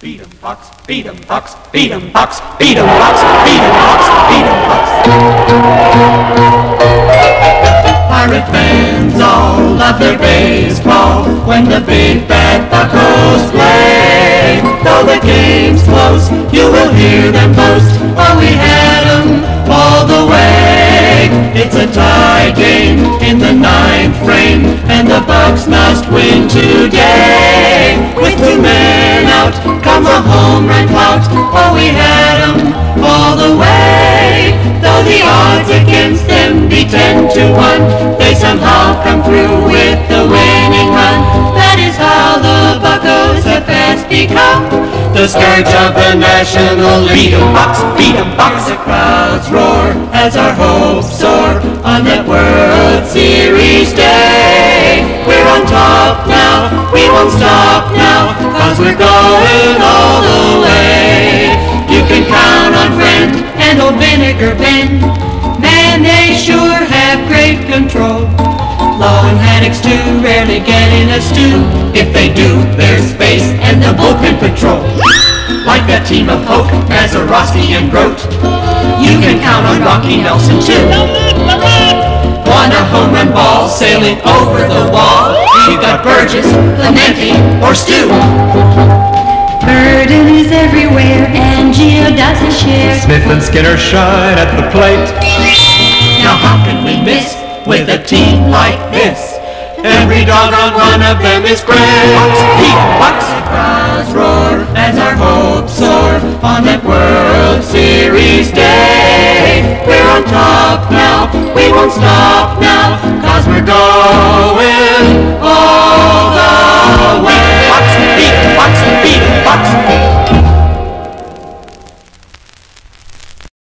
Beat 'em Bucks, beat 'em Bucks, beat 'em Bucks, beat 'em Bucks, beat 'em Bucks, beat 'em Bucks. Pirate fans all love their baseball when the big bad Buccos play. Though the game's close, you will hear them boast, oh, we had 'em all the way. It's a tie game in the ninth frame, and the Bucks must win today. With 2 men out comes a home run clout, oh, we had 'em all the way. Though the odds against them be 10-1, they somehow come through with the winning run. That is how the Buccos have fast become the scourge of the National League. Beat 'em Bucks, beat 'em Bucks. The crowds roar as our hopes soar on that World Series day. We're on top now, we won't stop now, 'cause we're going all the way. You can count on Friend and old Vinegar Ben, man, they sure have great control. Law and Haddix too rarely get in a stew. If they do, there's space and the bullpen patrol. Like that team of Hoke, Mazeroski and Grote, you can count on Rocky Nelson too. Want a home run ball sailing over the wall? You got Burgess, Clemente, or Stu. Burden is everywhere, and Gio does his share. Smith and Skinner shine at the plate. Now how can we miss with a team like this? Every doggone one of them is great. Bucks, beat 'em Bucks,